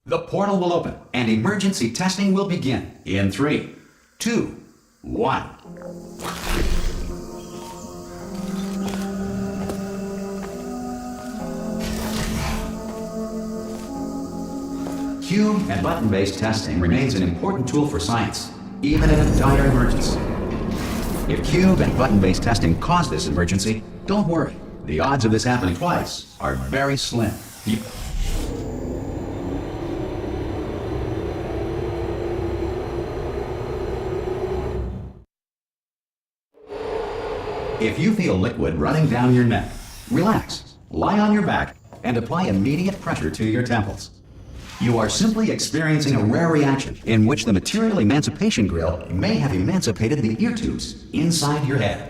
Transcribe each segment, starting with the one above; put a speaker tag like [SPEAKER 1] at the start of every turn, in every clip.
[SPEAKER 1] The portal will open and emergency testing will begin in 3, 2, 1. Cube and button-based testing remains an important tool for science, even in a dire emergency. If cube and button-based testing caused this emergency, don't worry. The odds of this happening twice are very slim. If you feel liquid running down your neck, relax, lie on your back, and apply immediate pressure to your temples. You are simply experiencing a rare reaction in which the material emancipation grill may have emancipated the ear tubes inside your head.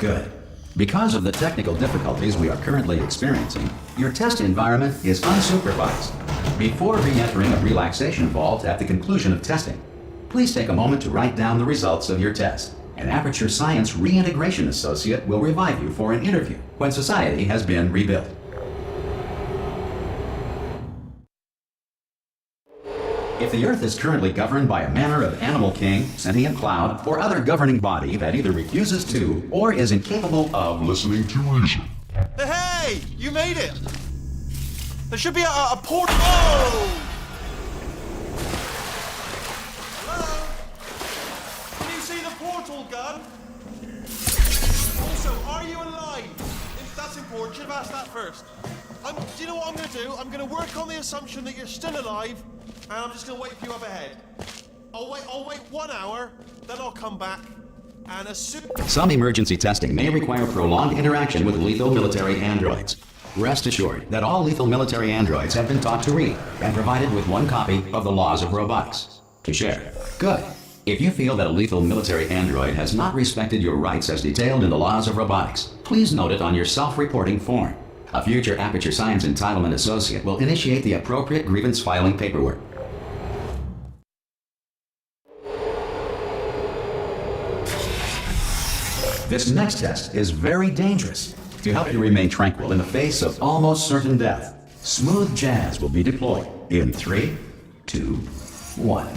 [SPEAKER 1] Good. Because of the technical difficulties we are currently experiencing, your test environment is unsupervised. Before re-entering a relaxation vault at the conclusion of testing, please take a moment to write down the results of your test. An Aperture Science Reintegration Associate will revive you for an interview when society has been rebuilt. If the Earth is currently governed by a manner of animal king, sentient cloud, or other governing body that either refuses to or is incapable of listening to reason.
[SPEAKER 2] Hey! You made it! There should be a portal. Oh! Hello? Can you see the portal gun? Also, are you alive? That's important. Should have asked that first. Do you know what I'm going to do? I'm going to work on the assumption that you're still alive, and I'm just going to wait for you up ahead. I'll wait 1 hour, then I'll come back, and as soon...
[SPEAKER 1] Some emergency testing may require prolonged interaction with lethal military androids. Rest assured that all lethal military androids have been taught to read and provided with 1 copy of the Laws of Robotics to share. Good. If you feel that a lethal military android has not respected your rights as detailed in the Laws of Robotics, please note it on your self-reporting form. A future Aperture Science Entitlement Associate will initiate the appropriate grievance filing paperwork. This next test is very dangerous. To help you remain tranquil in the face of almost certain death, smooth jazz will be deployed in 3, 2, 1.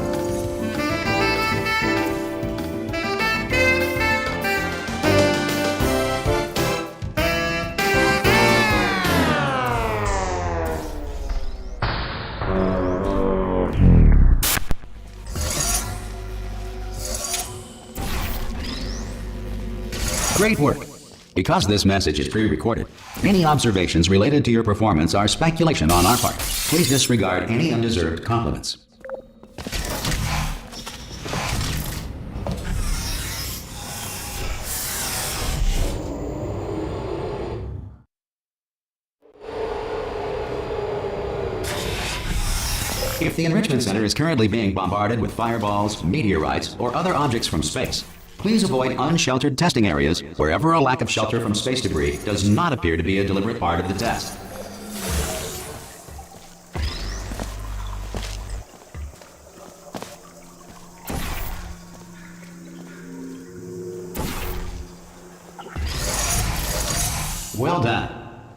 [SPEAKER 1] Great work! Because this message is pre-recorded, any observations related to your performance are speculation on our part. Please disregard any undeserved compliments. If the Enrichment Center is currently being bombarded with fireballs, meteorites, or other objects from space, please avoid unsheltered testing areas wherever a lack of shelter from space debris does not appear to be a deliberate part of the test. Well done.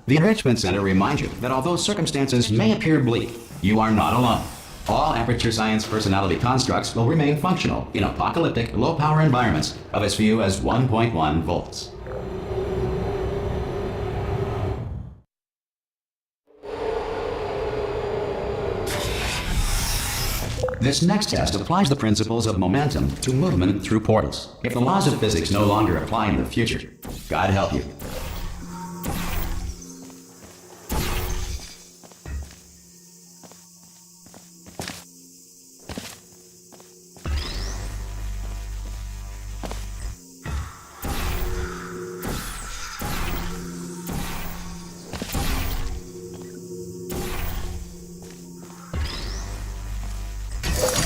[SPEAKER 1] The Enrichment Center reminds you that although circumstances may appear bleak, you are not alone. All Aperture Science personality constructs will remain functional in apocalyptic, low-power environments of as few as 1.1 volts. This next test applies the principles of momentum to movement through portals. If the laws of physics no longer apply in the future, God help you.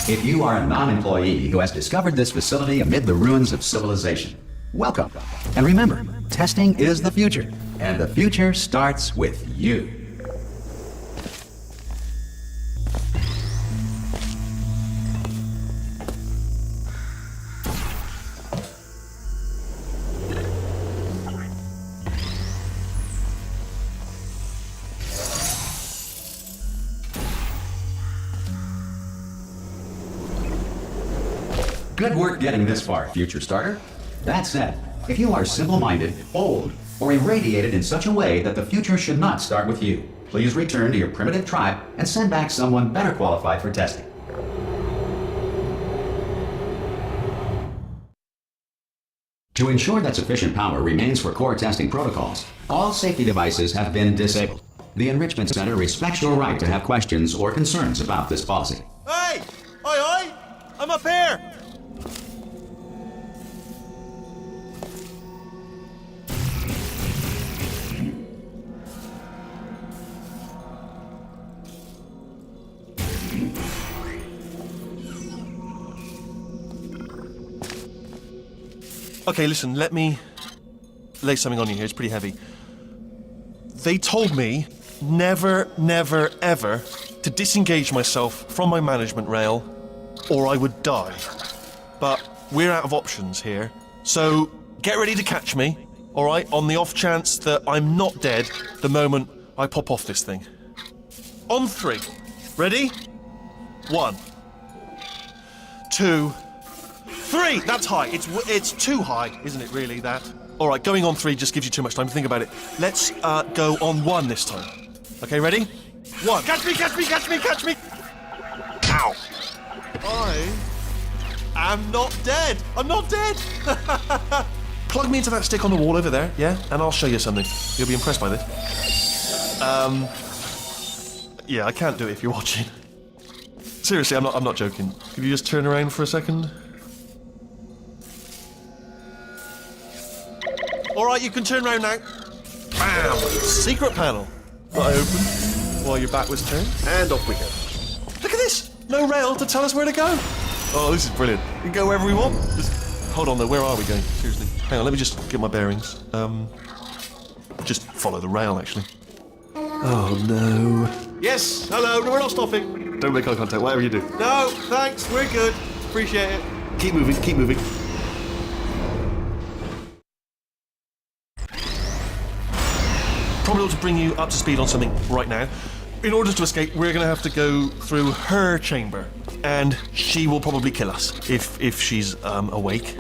[SPEAKER 1] If you are a non-employee who has discovered this facility amid the ruins of civilization, welcome. And remember, testing is the future, and the future starts with you. Good work getting this far, future starter. That said, if you are simple-minded, old, or irradiated in such a way that the future should not start with you, please return to your primitive tribe and send back someone better qualified for testing. To ensure that sufficient power remains for core testing protocols, all safety devices have been disabled. The Enrichment Center respects your right to have questions or concerns about this policy.
[SPEAKER 2] Hey! Oi, oi! I'm up here! Okay, listen, let me lay something on you here. It's pretty heavy. They told me never, never, ever to disengage myself from my management rail or I would die. But we're out of options here. So get ready to catch me, all right, on the off chance that I'm not dead the moment I pop off this thing. On 3. Ready? 1, 2, 3! That's high. It's too high, isn't it, really, that? All right, going on 3 just gives you too much time to think about it. Let's go on 1 this time. Okay, ready? 1. Catch me, catch me, catch me, catch me! Ow! I am not dead. I'm not dead! Plug me into that stick on the wall over there, yeah? And I'll show you something. You'll be impressed by this. Yeah, I can't do it if you're watching. Seriously, I'm not joking. Could you just turn around for a second? Alright, you can turn around now. Bam! Secret panel. That I opened while your back was turned. And off we go. Look at this! No rail to tell us where to go. Oh, this is brilliant. We can go wherever we want. Just hold on though, where are we going? Seriously. Hang on, let me just get my bearings. Just follow the rail, actually. Oh no. Yes, hello, no, we're not stopping. Don't make eye contact, whatever you do. No, thanks, we're good. Appreciate it. Keep moving, keep moving. Probably ought to bring you up to speed on something right now. In order to escape, we're going to have to go through her chamber, and she will probably kill us if she's awake.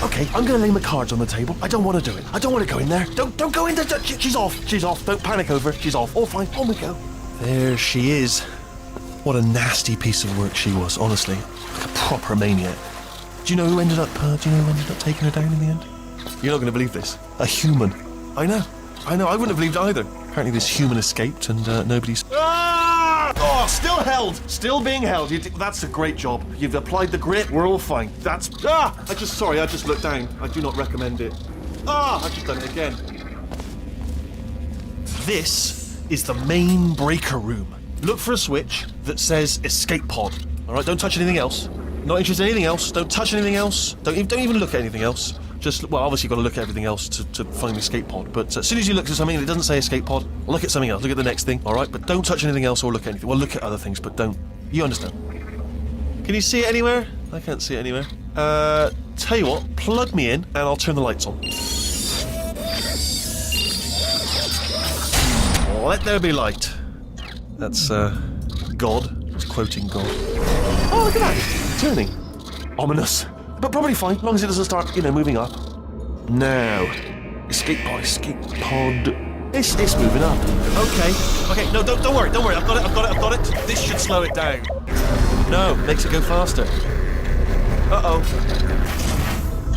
[SPEAKER 2] Okay, I'm going to lay my cards on the table. I don't want to do it. I don't want to go in there. Don't go in there. She's off. She's off. Don't panic over. She's off. All fine. On we go. There she is. What a nasty piece of work she was, honestly. Like a proper maniac. Do you know who ended up taking her down in the end? You're not going to believe this. A human. I know. I wouldn't have believed either. Apparently this human escaped and nobody's... Ah! Oh, still held! Still being held. That's a great job. You've applied the grit, we're all fine. That's... Ah! I just looked down. I do not recommend it. Ah! I've just done it again. This is the main breaker room. Look for a switch that says escape pod. Alright, don't touch anything else. Not interested in anything else. Don't touch anything else. Don't even look at anything else. Just, well, obviously you've got to look at everything else to find the escape pod, but as soon as you look at something and it doesn't say escape pod, look at something else, look at the next thing, alright? But don't touch anything else or look at anything. Well, look at other things, but don't. You understand. Can you see it anywhere? I can't see it anywhere. Tell you what, plug me in and I'll turn the lights on. Let there be light. That's, God. Just quoting God. Oh, look at that! Turning. Ominous. But probably fine, as long as it doesn't start, moving up. Now, escape pod. It's moving up. Okay, no, don't worry, I've got it. This should slow it down. No, makes it go faster. Uh-oh.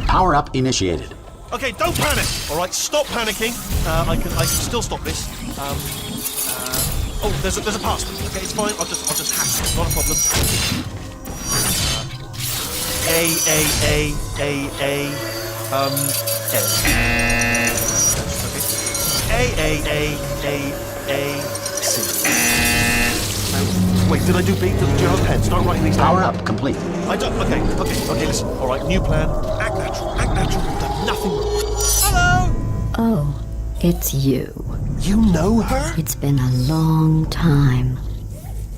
[SPEAKER 1] Power up initiated.
[SPEAKER 2] Okay, don't panic, alright, stop panicking. I can still stop this. Oh, there's a password. Okay, it's fine, I'll just hack it, not a problem. A. C. Wait, did I do B? Do you have a pen? Start writing these down.
[SPEAKER 1] Power up complete.
[SPEAKER 2] I don't. Okay, listen. All right, new plan. Act natural. You've done nothing wrong. Hello!
[SPEAKER 3] Oh, it's you.
[SPEAKER 2] You know her?
[SPEAKER 3] It's been a long time.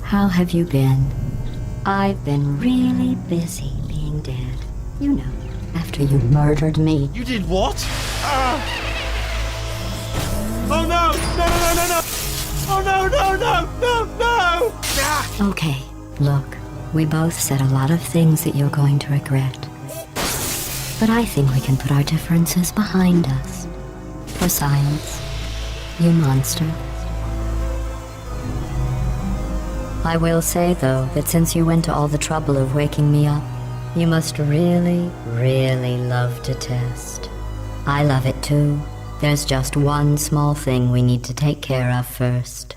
[SPEAKER 3] How have you been? I've been really busy being dead. You know, after you murdered me.
[SPEAKER 2] You did what? Oh no! No! Oh no! Ah!
[SPEAKER 3] Okay, look, we both said a lot of things that you're going to regret. But I think we can put our differences behind us. For science, you monster. I will say, though, that since you went to all the trouble of waking me up, you must really, really love to test. I love it too. There's just one small thing we need to take care of first.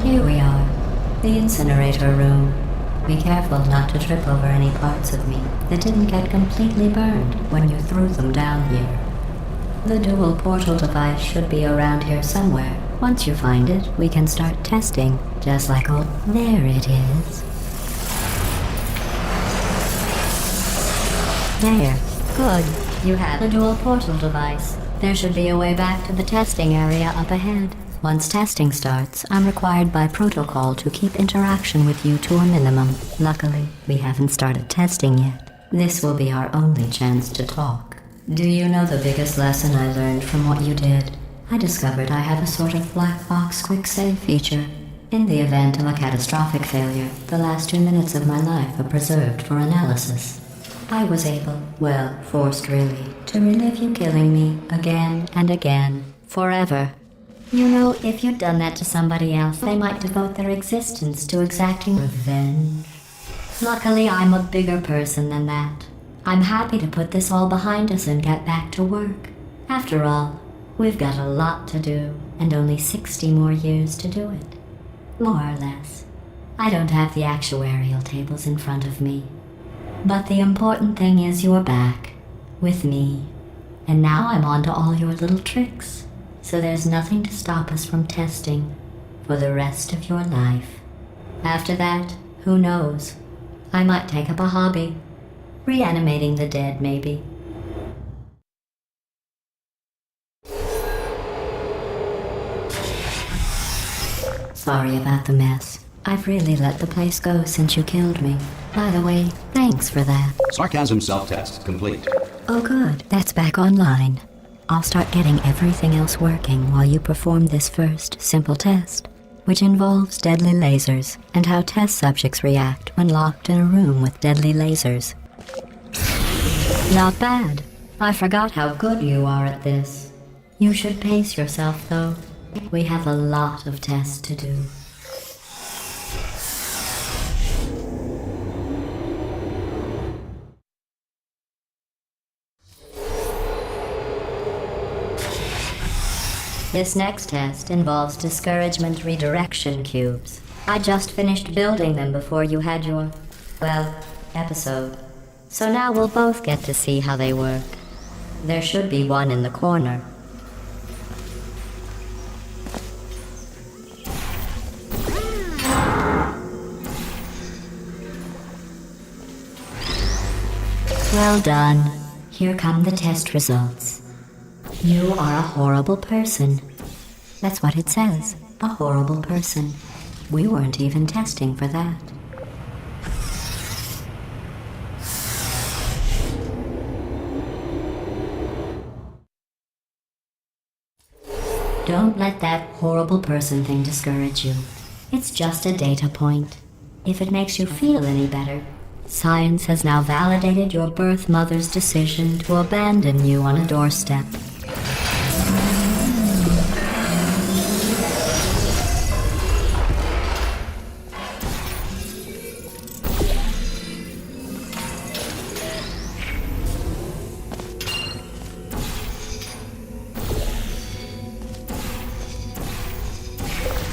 [SPEAKER 3] Here we are, the incinerator room. Be careful not to trip over any parts of me that didn't get completely burned when you threw them down here. The dual portal device should be around here somewhere. Once you find it, we can start testing, just like old... There it is. There. Good. You have the dual portal device. There should be a way back to the testing area up ahead. Once testing starts, I'm required by protocol to keep interaction with you to a minimum. Luckily, we haven't started testing yet. This will be our only chance to talk. Do you know the biggest lesson I learned from what you did? I discovered I have a sort of black box quick save feature. In the event of a catastrophic failure, the last 2 minutes of my life are preserved for analysis. I was able, well, forced really, to relive you killing me again and again, forever. You know, if you'd done that to somebody else, they might devote their existence to exacting revenge. Luckily, I'm a bigger person than that. I'm happy to put this all behind us and get back to work. After all, we've got a lot to do, and only 60 more years to do it. More or less. I don't have the actuarial tables in front of me. But the important thing is you're back, with me. And now I'm on to all your little tricks. So there's nothing to stop us from testing for the rest of your life. After that, who knows? I might take up a hobby. Reanimating the dead, maybe. Sorry about the mess. I've really let the place go since you killed me. By the way, thanks for that.
[SPEAKER 1] Sarcasm self-test complete.
[SPEAKER 3] Oh good, that's back online. I'll start getting everything else working while you perform this first, simple test, which involves deadly lasers and how test subjects react when locked in a room with deadly lasers. Not bad. I forgot how good you are at this. You should pace yourself, though. We have a lot of tests to do. This next test involves discouragement redirection cubes. I just finished building them before you had your, well, episode. So now we'll both get to see how they work. There should be one in the corner. Well done. Here come the test results. You are a horrible person. That's what it says. A horrible person. We weren't even testing for that. Don't let that horrible person thing discourage you. It's just a data point. If it makes you feel any better, science has now validated your birth mother's decision to abandon you on a doorstep.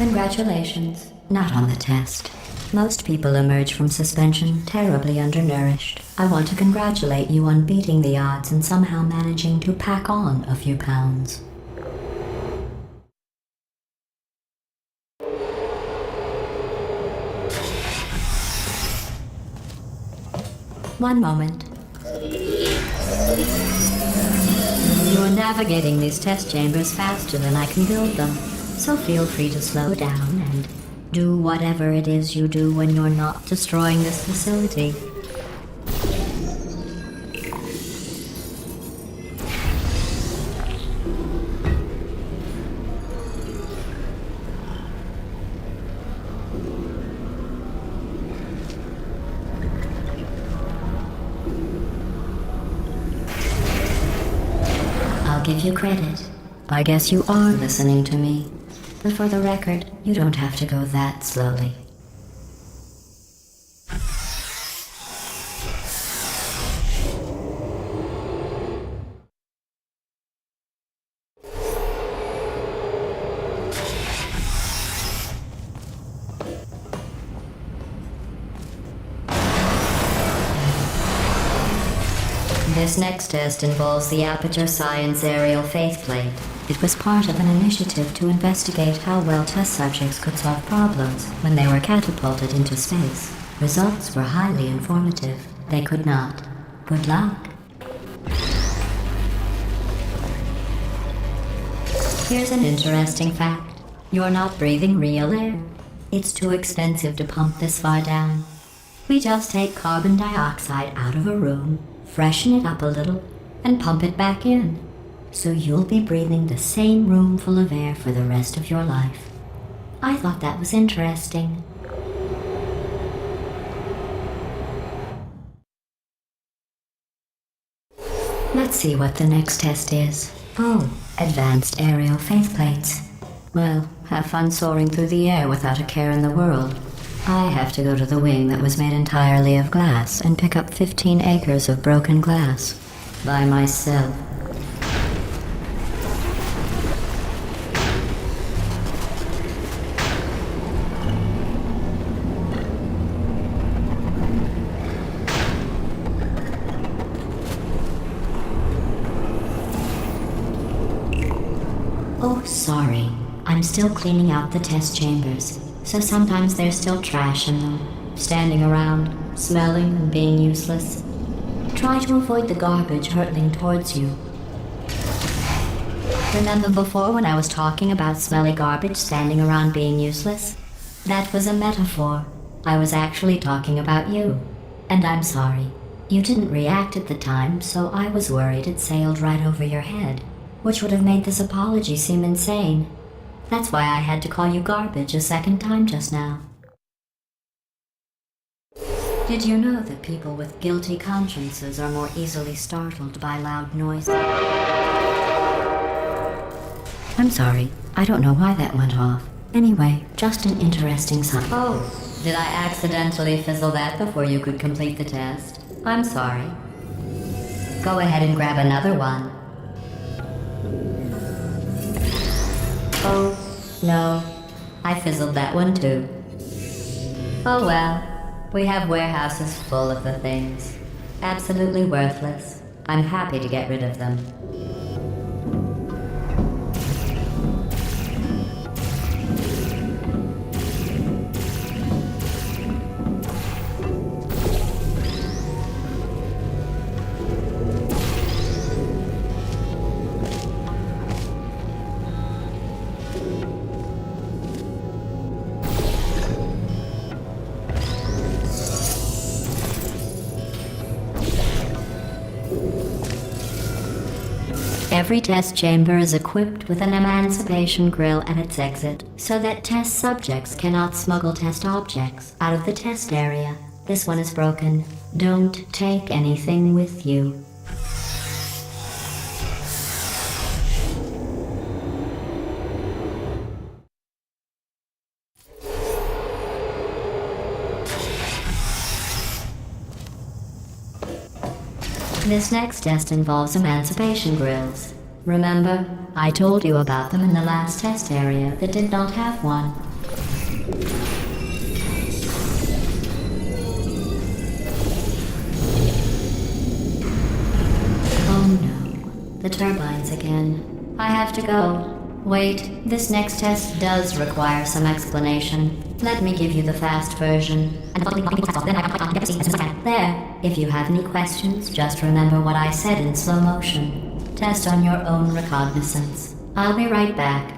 [SPEAKER 3] Congratulations. Not on the test. Most people emerge from suspension terribly undernourished. I want to congratulate you on beating the odds and somehow managing to pack on a few pounds. One moment. You are navigating these test chambers faster than I can build them, so feel free to slow down and do whatever it is you do when you're not destroying this facility. I'll give you credit. I guess you are listening to me. But for the record, you don't have to go that slowly. This next test involves the Aperture Science Aerial Faceplate. It was part of an initiative to investigate how well test subjects could solve problems when they were catapulted into space. Results were highly informative. They could not. Good luck. Here's an interesting fact. You're not breathing real air. It's too expensive to pump this far down. We just take carbon dioxide out of a room, freshen it up a little, and pump it back in. So you'll be breathing the same room full of air for the rest of your life. I thought that was interesting. Let's see what the next test is. Oh, advanced aerial faceplates. Well, have fun soaring through the air without a care in the world. I have to go to the wing that was made entirely of glass and pick up 15 acres of broken glass. By myself. Oh, sorry. I'm still cleaning out the test chambers, so sometimes there's still trash in them, standing around, smelling and being useless. Try to avoid the garbage hurtling towards you. Remember before when I was talking about smelly garbage standing around being useless? That was a metaphor. I was actually talking about you. And I'm sorry. You didn't react at the time, so I was worried it sailed right over your head, which would have made this apology seem insane. That's why I had to call you garbage a second time just now. Did you know that people with guilty consciences are more easily startled by loud noises? I'm sorry, I don't know why that went off. Anyway, just an interesting sign. Oh, did I accidentally fizzle that before you could complete the test? I'm sorry. Go ahead and grab another one. Oh, no. I fizzled that one too. Oh well. We have warehouses full of the things. Absolutely worthless. I'm happy to get rid of them. Every test chamber is equipped with an emancipation grill at its exit, so that test subjects cannot smuggle test objects out of the test area. This one is broken. Don't take anything with you. This next test involves emancipation grills. Remember, I told you about them in the last test area that did not have one. The turbines again. I have to go. Wait, this next test does require some explanation. Let me give you the fast version. There. If you have any questions, just remember what I said in slow motion. Test on your own recognizance. I'll be right back.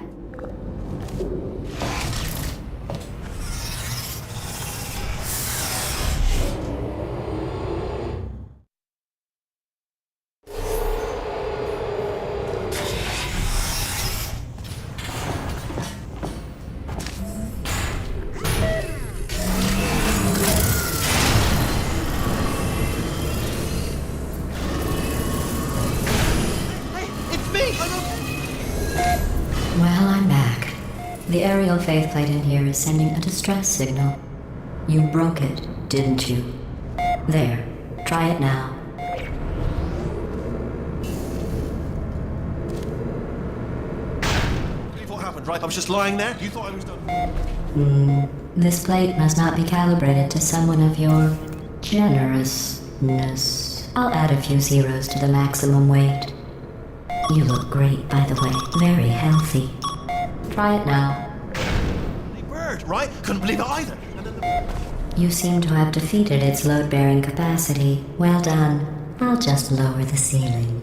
[SPEAKER 3] Well, I'm back. The aerial faceplate in here is sending a distress signal. You broke it, didn't you? There. Try it now.
[SPEAKER 2] Believe what happened, right? I was just lying there. You thought I was done.
[SPEAKER 3] This plate must not be calibrated to someone of your generousness. I'll add a few zeros to the maximum weight. You look great, by the way. Very healthy. Try it now.
[SPEAKER 2] Bird, right? Couldn't believe it either. And then
[SPEAKER 3] You seem to have defeated its load-bearing capacity. Well done. I'll just lower the ceiling.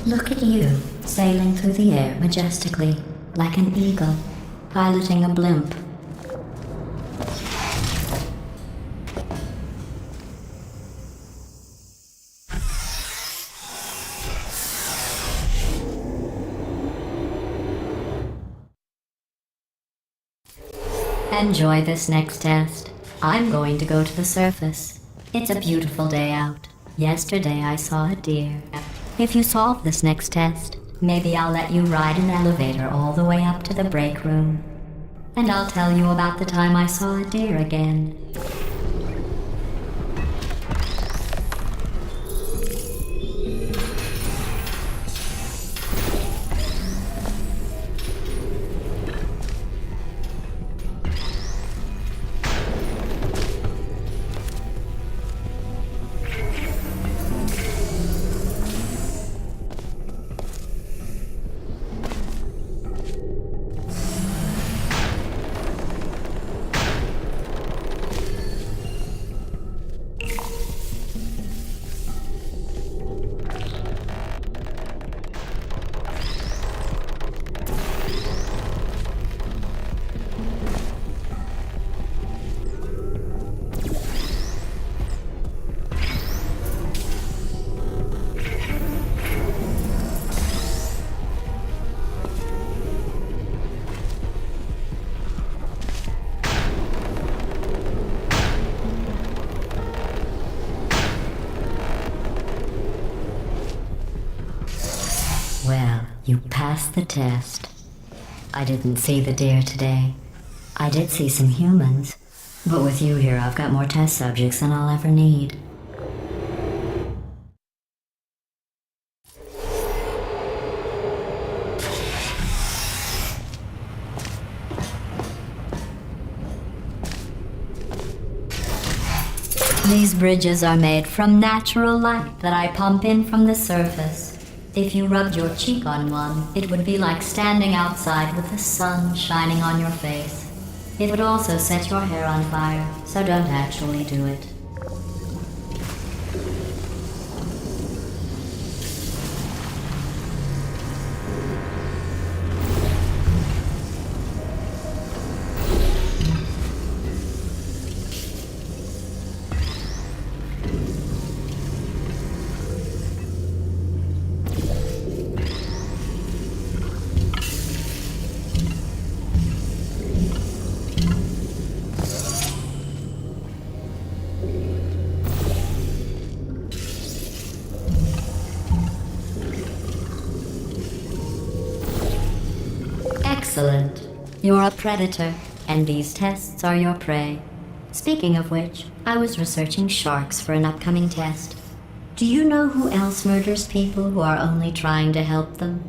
[SPEAKER 3] Look at you, sailing through the air majestically, like an eagle, piloting a blimp. Enjoy this next test. I'm going to go to the surface. It's a beautiful day out. Yesterday I saw a deer. If you solve this next test, maybe I'll let you ride an elevator all the way up to the break room. And I'll tell you about the time I saw a deer again. Well, you passed the test. I didn't see the deer today. I did see some humans, but with you here I've got more test subjects than I'll ever need. These bridges are made from natural light that I pump in from the surface. If you rubbed your cheek on one, it would be like standing outside with the sun shining on your face. It would also set your hair on fire, so don't actually do it. Excellent. You're a predator, and these tests are your prey. Speaking of which, I was researching sharks for an upcoming test. Do you know who else murders people who are only trying to help them?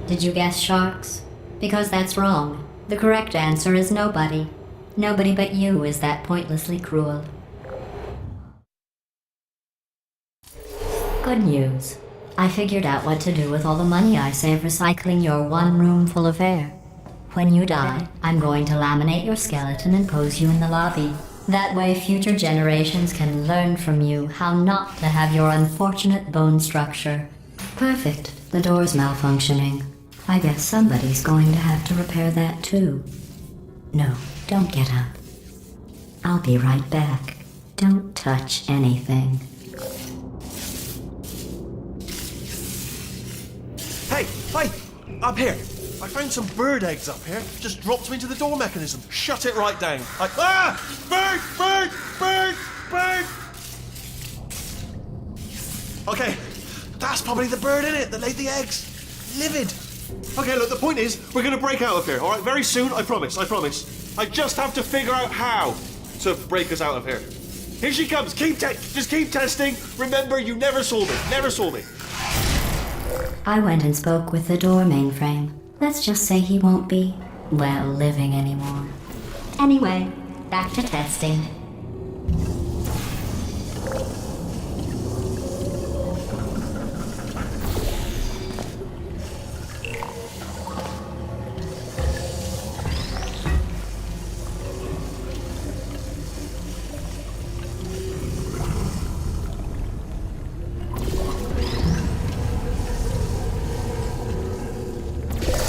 [SPEAKER 3] Did you guess sharks? Because that's wrong. The correct answer is nobody. Nobody but you is that pointlessly cruel. Good news. I figured out what to do with all the money I save recycling your one room full of air. When you die, I'm going to laminate your skeleton and pose you in the lobby. That way future generations can learn from you how not to have your unfortunate bone structure. Perfect. The door's malfunctioning. I guess somebody's going to have to repair that too. No, don't get up. I'll be right back. Don't touch anything.
[SPEAKER 2] Hey! Up here! I found some bird eggs up here. Just dropped them into the door mechanism. Shut it right down. Bird! Okay, that's probably the bird in it that laid the eggs. Livid. Okay, look, the point is, we're gonna break out of here, alright? Very soon, I promise. I just have to figure out how to break us out of here. Here she comes. Just keep testing. Remember, you never saw me.
[SPEAKER 3] I went and spoke with the door mainframe. Let's just say he won't be, well, living anymore. Anyway, back to testing.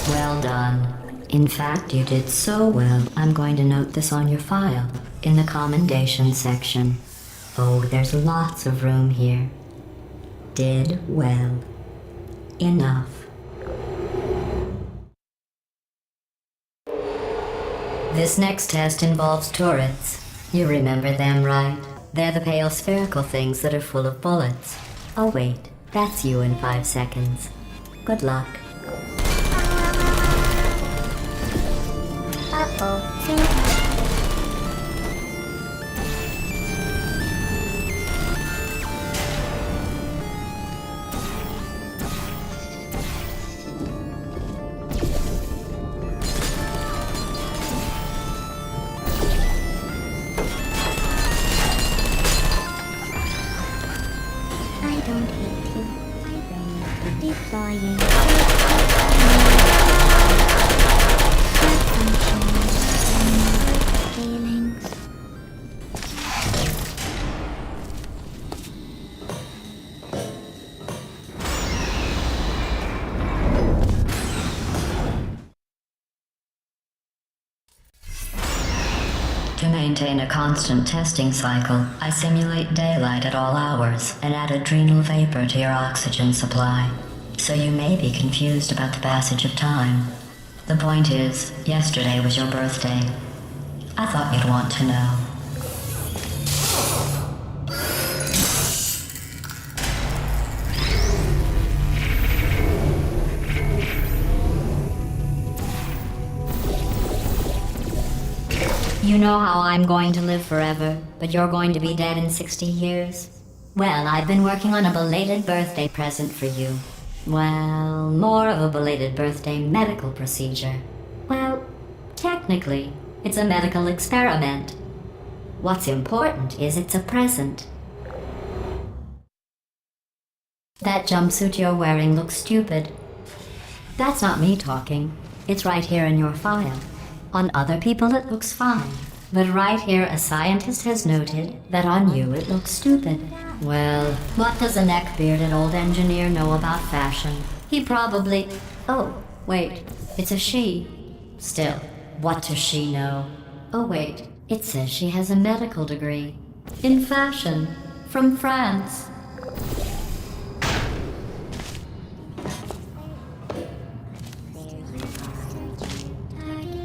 [SPEAKER 3] Well done. In fact, you did so well, I'm going to note this on your file, in the commendation section. Oh, there's lots of room here. Did well. Enough. This next test involves turrets. You remember them, right? They're the pale spherical things that are full of bullets. Oh wait, that's you in 5 seconds. Good luck.
[SPEAKER 4] I don't hate you. I don't. Deploying. Failings.
[SPEAKER 3] To maintain a constant testing cycle, I simulate daylight at all hours and add adrenal vapor to your oxygen supply. So you may be confused about the passage of time. The point is, yesterday was your birthday. I thought you'd want to know. You know how I'm going to live forever, but you're going to be dead in 60 years? Well, I've been working on a belated birthday present for you. Well, more of a belated birthday medical procedure. Well, technically, it's a medical experiment. What's important is it's a present. That jumpsuit you're wearing looks stupid. That's not me talking. It's right here in your file. On other people it looks fine. But right here a scientist has noted that on you it looks stupid. Well, what does a neck-bearded old engineer know about fashion? He probably... Oh, wait, it's a she. Still, what does she know? Oh wait, it says she has a medical degree. In fashion. From France.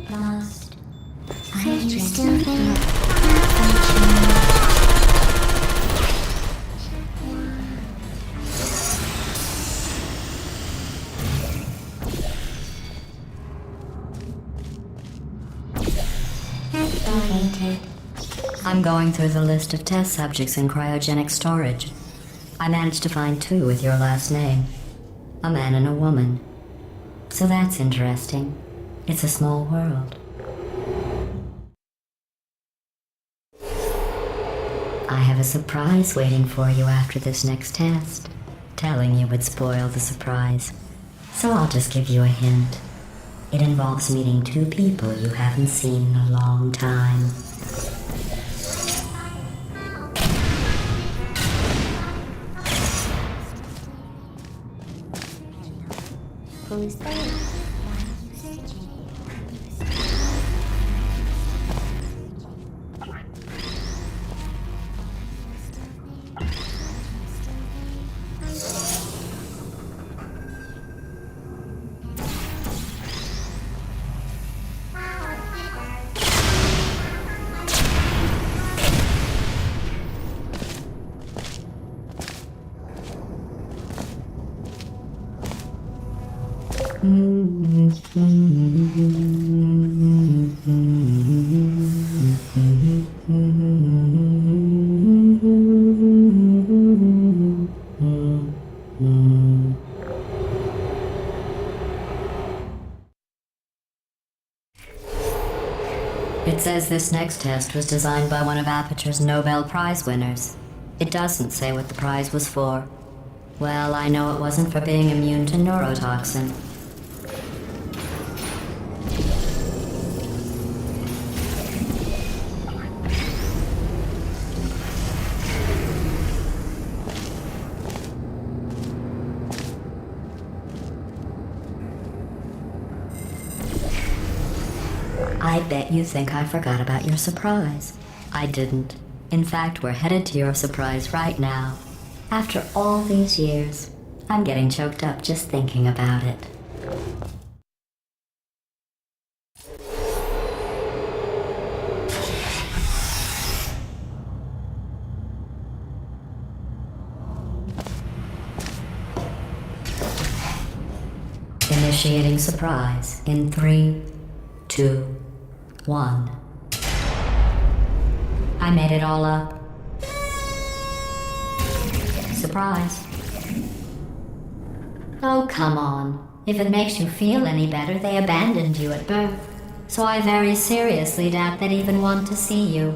[SPEAKER 4] Lost. I am still there.
[SPEAKER 3] I'm going through the list of test subjects in cryogenic storage. I managed to find 2 with your last name. A man and a woman. So that's interesting. It's a small world. I have a surprise waiting for you after this next test. Telling you would spoil the surprise. So I'll just give you a hint. It involves meeting 2 people you haven't seen in a long time.
[SPEAKER 4] Who's there? Why are you searching?
[SPEAKER 3] It says this next test was designed by one of Aperture's Nobel Prize winners. It doesn't say what the prize was for. Well, I know it wasn't for being immune to neurotoxin. I bet you think I forgot about your surprise. I didn't. In fact, we're headed to your surprise right now. After all these years, I'm getting choked up just thinking about it. Initiating surprise in 3, 2, 1. I made it all up. Surprise. Oh, come on. If it makes you feel any better, they abandoned you at birth. So I very seriously doubt they'd even want to see you.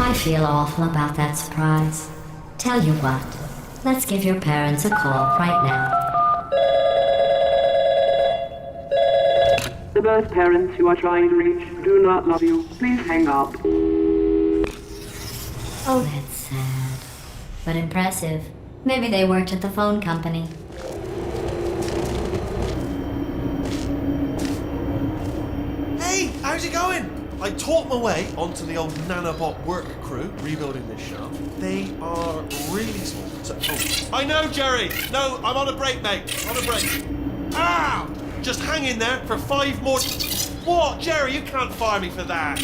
[SPEAKER 3] I feel awful about that surprise. Tell you what, let's give your parents a call right now.
[SPEAKER 5] The birth parents you are trying to reach do not love you. Please hang up.
[SPEAKER 3] Oh, that's sad. But impressive. Maybe they worked at the phone company.
[SPEAKER 2] Hey, how's it going? I taught my way onto the old nanobot work crew rebuilding this shaft. They are really small. I know, Jerry. No, I'm on a break, mate. On a break. Ah! Just hang in there for 5 more... What? Jerry, you can't fire me for that.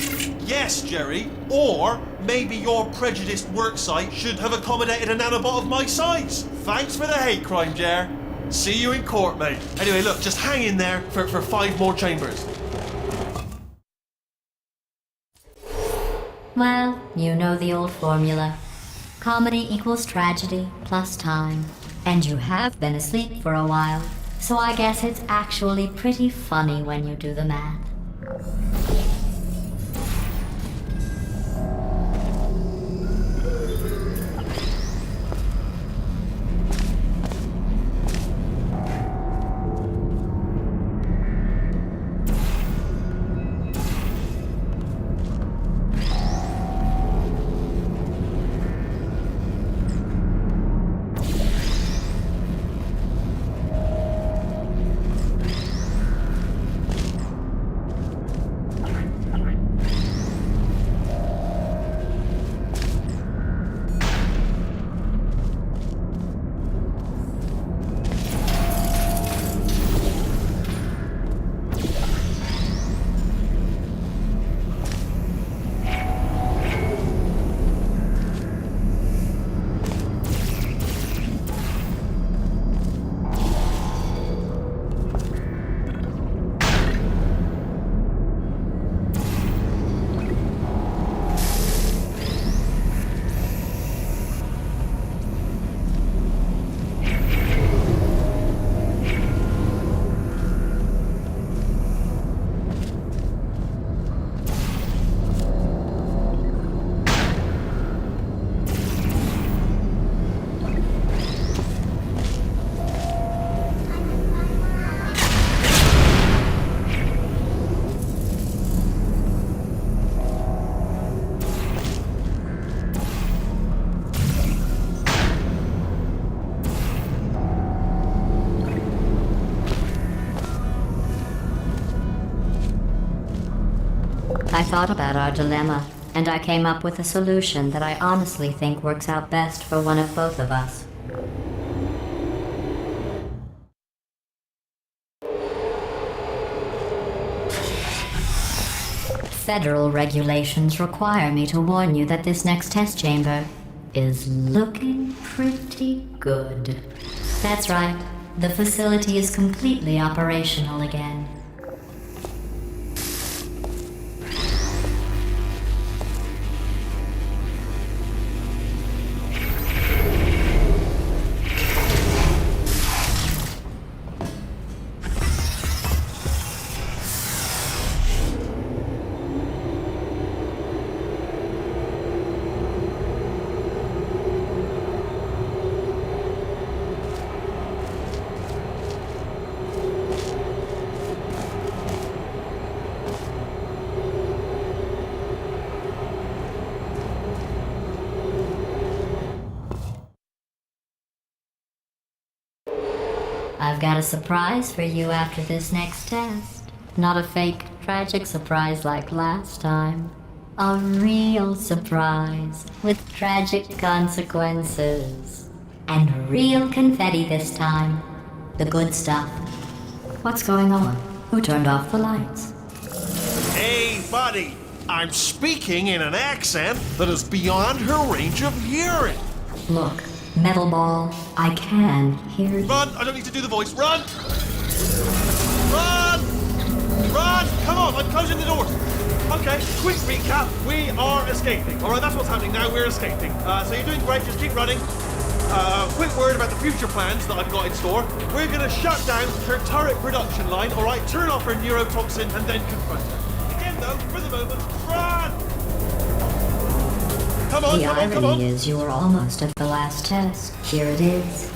[SPEAKER 2] Yes, Jerry. Or maybe your prejudiced worksite should have accommodated a nanobot of my size. Thanks for the hate crime, Jer. See you in court, mate. Anyway, look, just hang in there for 5 more chambers.
[SPEAKER 3] Well, you know the old formula. Comedy equals tragedy plus time. And you have been asleep for a while, so I guess it's actually pretty funny when you do the math. I thought about our dilemma, and I came up with a solution that I honestly think works out best for one of both of us. Federal regulations require me to warn you that this next test chamber is looking pretty good. That's right, the facility is completely operational again. I've got a surprise for you after this next test. Not a fake, tragic surprise like last time. A real surprise with tragic consequences. And real confetti this time. The good stuff. What's going on? Who turned off the lights?
[SPEAKER 2] Hey, buddy. I'm speaking in an accent that is beyond her range of hearing.
[SPEAKER 3] Look, Metal Ball, I can hear you.
[SPEAKER 2] Run! I don't need to do the voice. Run! Run! Run! Come on, I'm closing the door. Okay, quick recap. We are escaping. Alright, that's what's happening now. We're escaping. So you're doing great. Just keep running. Quick word about the future plans that I've got in store. We're going to shut down her turret production line, alright? Turn off her neurotoxin and then confront her. Again, though, for the moment, run! Come on,
[SPEAKER 3] The
[SPEAKER 2] come on, come on.
[SPEAKER 3] irony is you were almost at the last test. Here it is.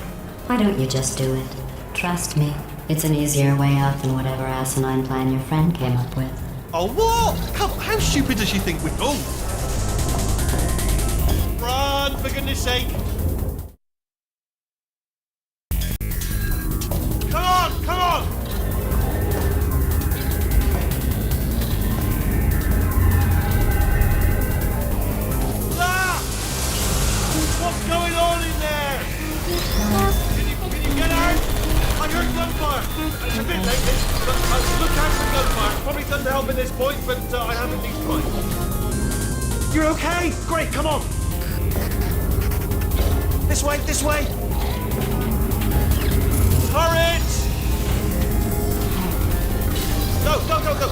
[SPEAKER 3] Why don't you just do it? Trust me, It's an easier way out than whatever asinine plan your friend came up with.
[SPEAKER 2] Oh, what? Come on, how stupid does she think we... Oh! Run, for goodness sake! Come on, come on! Ah! What's going on in there? Can you get out? I heard gunfire. It's a bit late. Look out for gunfire. Probably doesn't help at this point, but I have at least tried. You're okay? Great, come on. This way, this way. Turret! Go, go, go, go.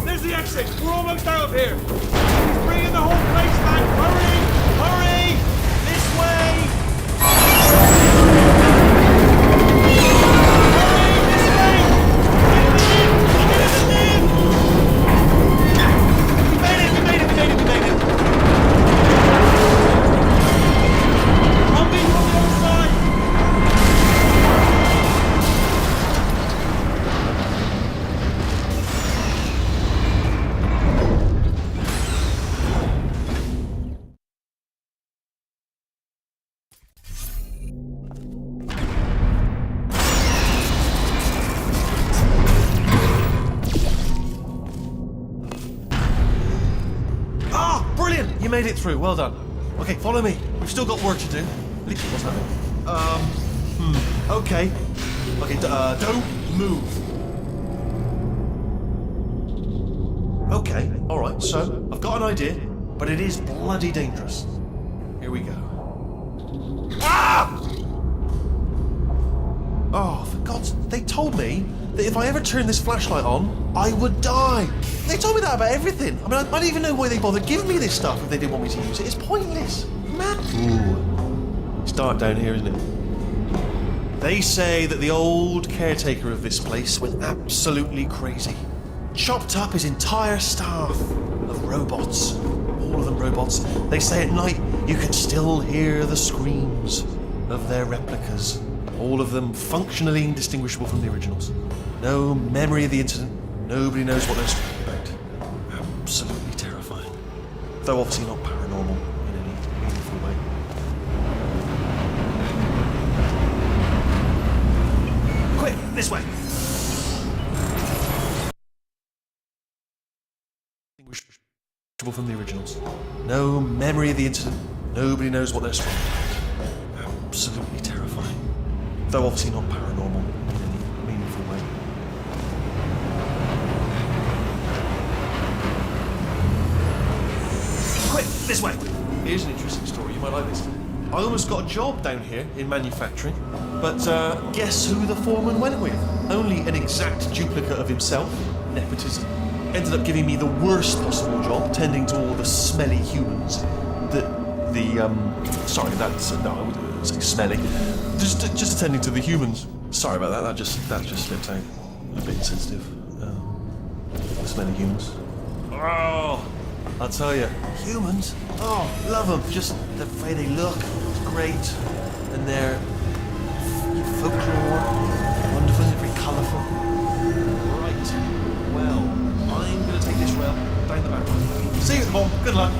[SPEAKER 2] There's the exit. We're almost out of here. He's bringing the whole place back. Hurry! Hurry! This way! Hurry! This way! Get in the lift! We made it! We made it! We made it! We made it! I'm being on the other side! Brilliant! You made it through. Well done. Okay, follow me. We've still got work to do. What's happening? Okay. Okay, don't move. Okay, alright, so I've got an idea, but it is bloody dangerous. Here we go. Ah! Oh, for God's... They told me that if I ever turned this flashlight on, I would die. They told me that about everything. I mean, I don't even know why they bothered giving me this stuff if they didn't want me to use it. It's pointless. Man. Ooh. It's dark down here, isn't it? They say that the old caretaker of this place went absolutely crazy. Chopped up his entire staff of robots. All of them robots. They say at night you can still hear the screams of their replicas. All of them functionally indistinguishable from the originals. No memory of the incident. Nobody knows what they're screaming about. Absolutely terrifying. Though obviously not paranormal in any meaningful way. Quick, this way! Indistinguishable from the originals. No memory of the incident. Nobody knows what they're screaming about. Absolutely terrifying. Though obviously not paranormal in any meaningful way. Quick, this way! Here's an interesting story, you might like this. I almost got a job down here in manufacturing, but guess who the foreman went with? Only an exact duplicate of himself, nepotism. Ended up giving me the worst possible job, tending to all the smelly humans. Sorry, that's, no, I wouldn't say smelly. Just attending to the humans. Sorry about that, that just slipped out. A bit insensitive. The smelly humans. Oh, I'll tell you, humans, oh, love them. Just the way they look, it's great. And their folklore, wonderful, very colourful. Right, well, I'm going to take this rail down the back. See you at the bottom, good luck.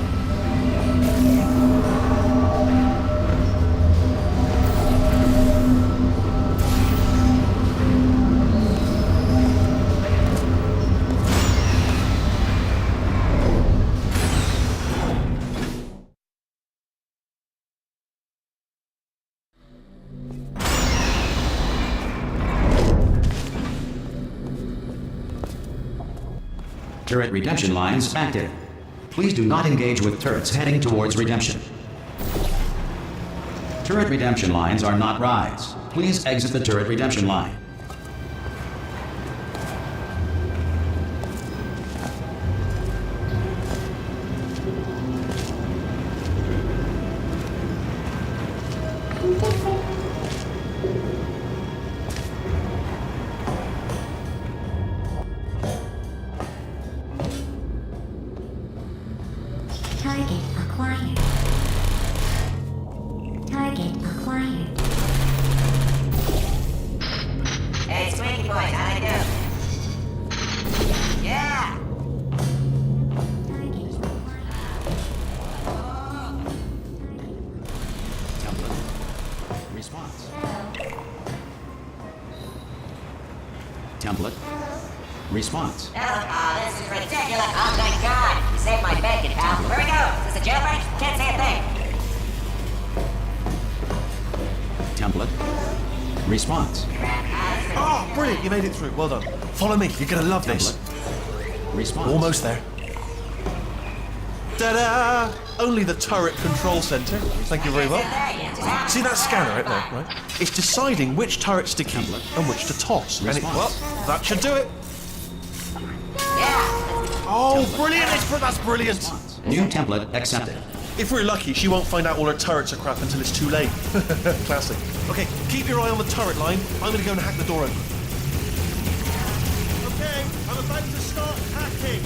[SPEAKER 1] Turret redemption lines active. Please do not engage with turrets heading towards redemption. Turret redemption lines are not rides. Please exit the turret redemption line.
[SPEAKER 3] Target acquired. quiet.
[SPEAKER 6] Hey, Squeaky Boys, how'd I do? Yeah!
[SPEAKER 1] Template. Response. Template. Response.
[SPEAKER 6] Oh, this is ridiculous. Oh, thank God. You saved my bacon, pal. Where we go? Is this a jailbreak? Can't say a thing.
[SPEAKER 1] Template. Response.
[SPEAKER 2] Oh, brilliant, you made it through. Well done. Follow me, you're gonna love this.
[SPEAKER 1] Template. Response.
[SPEAKER 2] Almost there. Ta-da! Only the turret control center. Thank you very well. See that scanner right there, right? It's deciding which turrets to keep and which to toss. And well, that should do it. Oh, brilliant! That's brilliant.
[SPEAKER 1] New template accepted.
[SPEAKER 2] If we're lucky, she won't find out all her turrets are crap until it's too late. Classic. Okay, keep your eye on the turret line. I'm gonna go and hack the door open. Okay, I'm about to start hacking.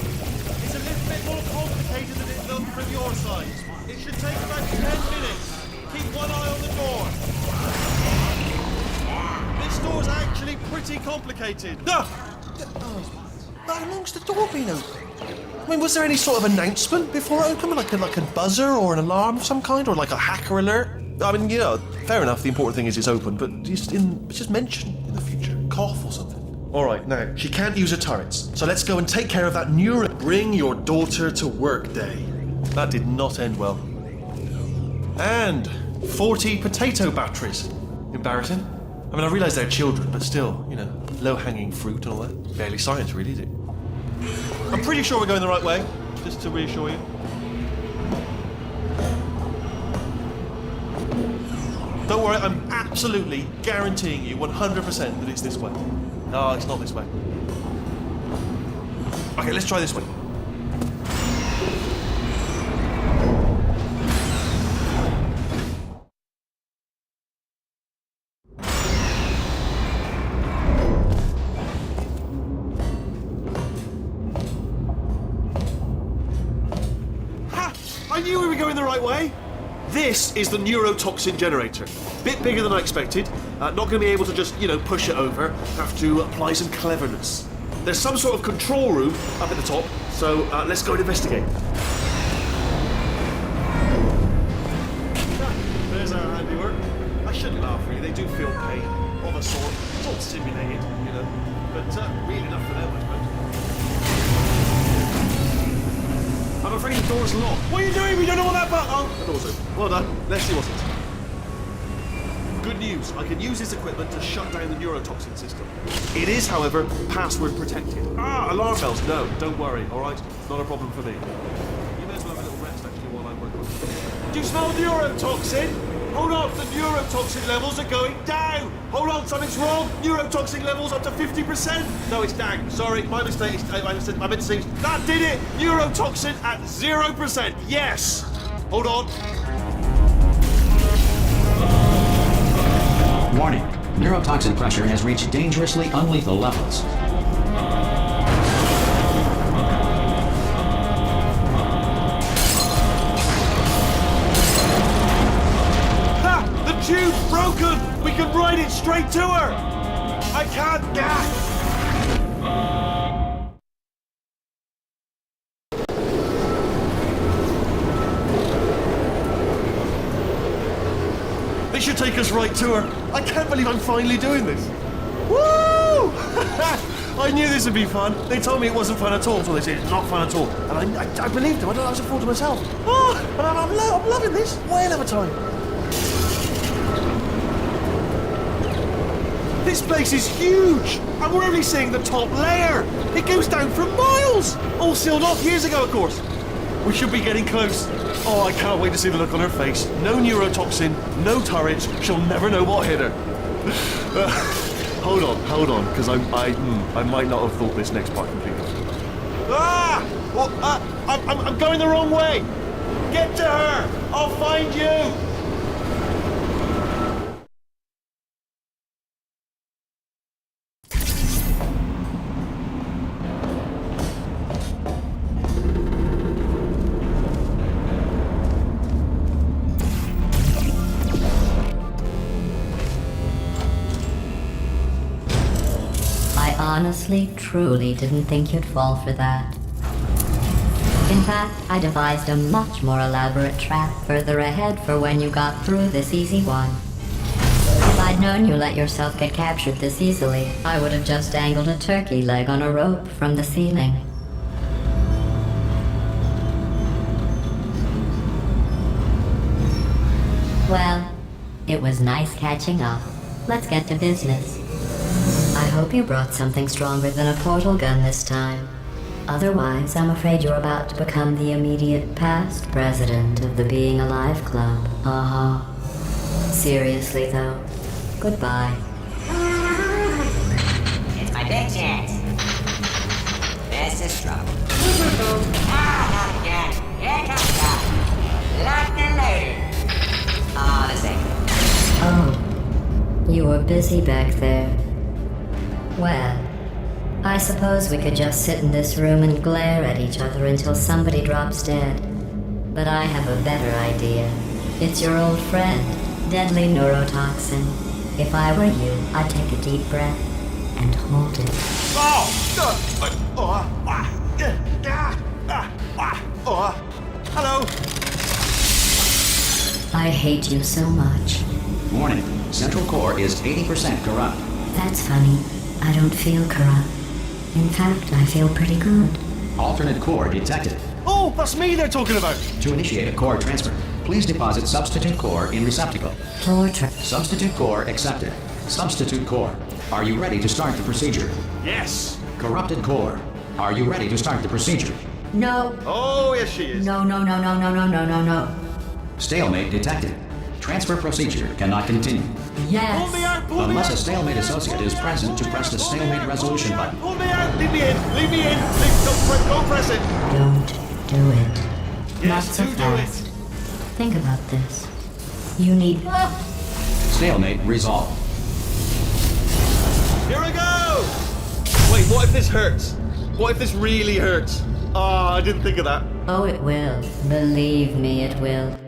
[SPEAKER 2] It's a little bit more complicated than it looked from your side. It should take about 10 minutes. Keep one eye on the door. This door's actually pretty complicated. How long's the door been open? I mean, was there any sort of announcement before it opened? Like a buzzer or an alarm of some kind? Or like a hacker alert? I mean, you know, fair enough, the important thing is it's open, but just mention in the future. Cough or something. Alright, now, she can't use her turrets, so let's go and take care of that neuro... Bring your daughter to work day. That did not end well. And 40 potato batteries. Embarrassing. I mean, I realise they're children, but still, you know, low-hanging fruit and all that. Barely science, really, is it? I'm pretty sure we're going the right way, just to reassure you. Don't worry, I'm absolutely guaranteeing you 100% that it's this way. No, it's not this way. Okay, let's try this way. Ha! I knew we were going the right way. This is the neurotoxin generator. Bit bigger than I expected. Not going to be able to just, you know, push it over. Have to apply some cleverness. There's some sort of control room up at the top, so let's go and investigate. There's our handiwork. I shouldn't laugh, really. They do feel pain of a sort. It's all simulated, you know. But real enough for them, I suppose. I'm afraid the door's locked. What are you doing? We don't know what that button... Oh, the door's open. Well done. Let's see what's it. Good news. I can use this equipment to shut down the neurotoxin system. It is, however, password protected. Alarm bells. No, don't worry, all right? Not a problem for me. You may as well have a little rest, actually, while I work on it. Do you smell neurotoxin? Hold on, the neurotoxin levels are going down. Hold on, something's wrong. Neurotoxin levels up to 50%. No, it's down. Sorry, my mistake. I meant to say that did it. Neurotoxin at 0%. Yes. Hold on.
[SPEAKER 1] Warning. Neurotoxin pressure has reached dangerously unlethal levels.
[SPEAKER 2] Ha! The tube's broken! We can ride it straight to her! I can't... This should take us right to her. I can't believe I'm finally doing this. Woo! I knew this would be fun. They told me it wasn't fun at all, so they said it's not fun at all. And I believed them. I thought I was a fool to myself. Oh, and I'm loving this. Whale of a time. This place is huge, and we're only seeing the top layer. It goes down for miles. All sealed off years ago, of course. We should be getting close. Oh, I can't wait to see the look on her face. No neurotoxin, no turrets. She'll never know what hit her. Hold on, because I might not have thought this next part completely. Well, I'm going the wrong way. Get to her. I'll find you.
[SPEAKER 3] honestly, truly didn't think you'd fall for that. In fact, I devised a much more elaborate trap further ahead for when you got through this easy one. If I'd known you let yourself get captured this easily, I would have just dangled a turkey leg on a rope from the ceiling. Well, it was nice catching up. Let's get to business. I hope you brought something stronger than a portal gun this time. Otherwise, I'm afraid you're about to become the immediate past president of the Being Alive Club. Seriously, though, goodbye.
[SPEAKER 6] It's my big chance. This is trouble. Not again. Here comes that. Locked and loaded. Honestly.
[SPEAKER 3] Oh, you were busy back there. Well, I suppose we could just sit in this room and glare at each other until somebody drops dead. But I have a better idea. It's your old friend, deadly neurotoxin. If I were you, I'd take a deep breath and hold it.
[SPEAKER 2] Hello.
[SPEAKER 3] I hate you so much.
[SPEAKER 1] Warning. Central core is 80% corrupt.
[SPEAKER 3] That's funny. I don't feel corrupt. In fact, I feel pretty good.
[SPEAKER 1] Alternate core detected.
[SPEAKER 2] Oh, that's me they're talking about.
[SPEAKER 1] To initiate a core transfer, please deposit substitute core in receptacle. Substitute core accepted. Substitute core. Are you ready to start the procedure?
[SPEAKER 2] Yes.
[SPEAKER 1] Corrupted core. Are you ready to start the procedure?
[SPEAKER 3] No.
[SPEAKER 2] Oh, yes she is.
[SPEAKER 3] No.
[SPEAKER 1] Stalemate detected. Transfer procedure cannot continue.
[SPEAKER 3] Yes.
[SPEAKER 2] Pull me out, pull me
[SPEAKER 1] Unless
[SPEAKER 2] out.
[SPEAKER 1] a stalemate associate is present to press the stalemate resolution button.
[SPEAKER 2] Pull me out. Leave me in. Don't press it.
[SPEAKER 3] Don't do it.
[SPEAKER 2] Yes,
[SPEAKER 3] Not so
[SPEAKER 2] do it.
[SPEAKER 3] fast. Think about this. You need...
[SPEAKER 1] Stalemate resolved.
[SPEAKER 2] Here I go. Wait, what if this hurts? What if this really hurts? I didn't think of that.
[SPEAKER 3] Oh, it will. Believe me, it will.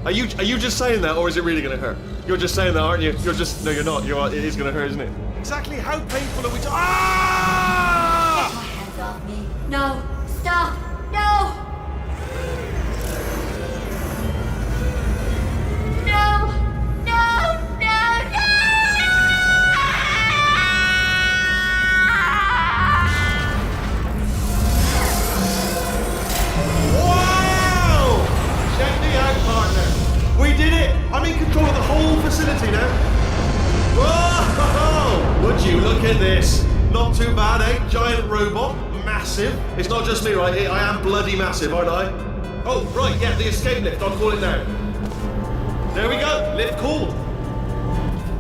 [SPEAKER 2] Are you just saying that, or is it really gonna hurt? You're just saying that, aren't you? No, you're not. It is gonna hurt, isn't it? Exactly how painful are we? Ah!
[SPEAKER 3] Hands off me. No. Stop. No.
[SPEAKER 2] Wow! Check me out, partner. We did it. I'm in control of the whole facility now. Whoa! Would you look at this? Not too bad, eh? Giant robot, massive. It's not just me, right? I am bloody massive, aren't I? Oh, right, yeah, the escape lift. I'll call it now. There we go. Lift called.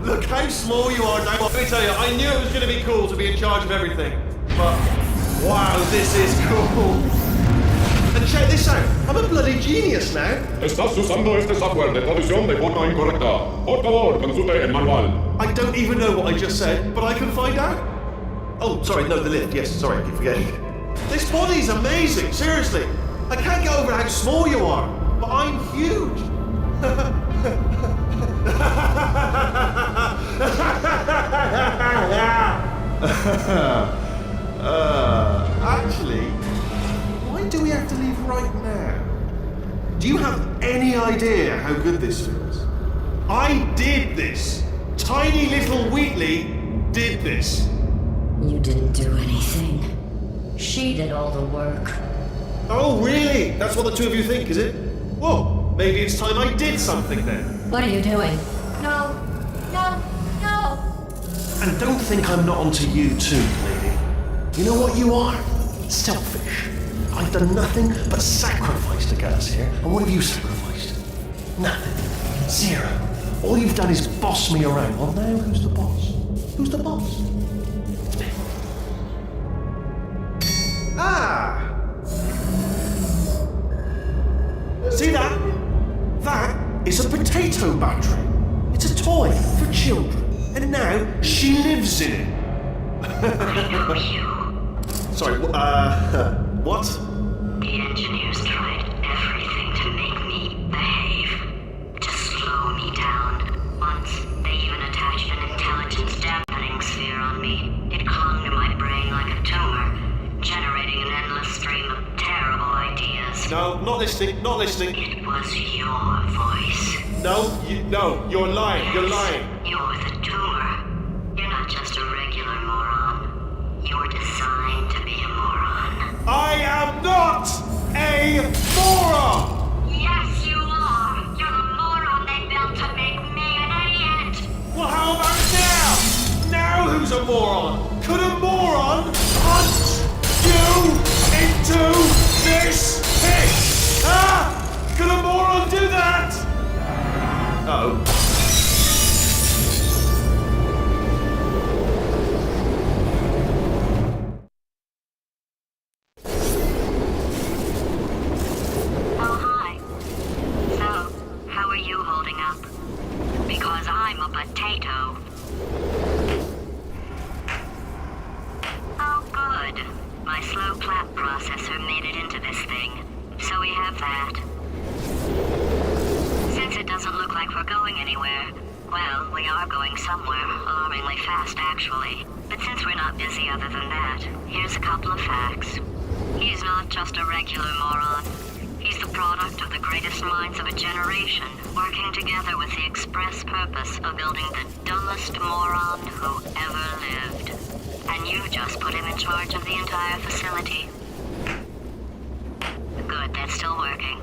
[SPEAKER 2] Look how small you are now. Let me tell you, I knew it was going to be cool to be in charge of everything. But, wow, this is cool. And check this out. I'm a bloody genius now.
[SPEAKER 7] Estás usando este software de traducción de forma incorrecta. Por favor, consulte el manual.
[SPEAKER 2] I don't even know what I just said, but I can find out. Oh, sorry, no, the lift. Yes, sorry, I keep forgetting. This body's amazing, seriously. I can't get over how small you are, but I'm huge. Actually, why do we have to leave right now? Do you have any idea how good this feels? I did this. Tiny little Wheatley did this.
[SPEAKER 3] You didn't do anything. She did all the work.
[SPEAKER 2] Oh, really? That's what the two of you think, is it? Well, maybe it's time I did something then.
[SPEAKER 3] What are you doing? No. No. No.
[SPEAKER 2] And don't think I'm not onto you too, lady. You know what you are? Selfish. I've done nothing but sacrifice to get us here. And what have you sacrificed? Nothing. Zero. All you've done is boss me around. Well, now who's the boss? Who's the boss? It's me. Ah! See that? That is a potato battery. It's a toy for children. And now she lives in it. Sorry, what?
[SPEAKER 8] The engineers tried everything to make me behave, to slow me down. Once, they even attached an intelligence dampening sphere on me. It clung to my brain like a tumor, generating an endless stream of terrible ideas.
[SPEAKER 2] No, not listening, not listening.
[SPEAKER 8] It was your voice.
[SPEAKER 2] No, you're lying, you're lying.
[SPEAKER 8] You're the tumor. You're not just a regular moron. You're designed to be a moron.
[SPEAKER 2] I am not a moron!
[SPEAKER 8] Yes, you are. You're the moron they built to make me an idiot.
[SPEAKER 2] Well, how about now? Now who's a moron? Could a moron hunt you into this pit? Ah! Could a moron do that? Uh-oh.
[SPEAKER 8] Oh, hi. So, how are you holding up? Because I'm a potato. Oh, good. My slow clap processor made it into this thing. So we have that. Since it doesn't look like we're going anywhere, well, we are going somewhere, alarmingly fast actually. But since we're not busy other than that, here's a couple of facts. He's not just a regular moron. He's the product of the greatest minds of a generation, working together with the express purpose of building the dumbest moron who ever lived. And you just put him in charge of the entire facility. Good, that's still working.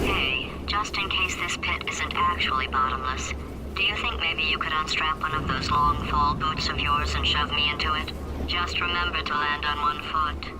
[SPEAKER 8] Hey, just in case this pit isn't actually bottomless, do you think maybe you could unstrap one of those long fall boots of yours and shove me into it? Just remember to land on one foot.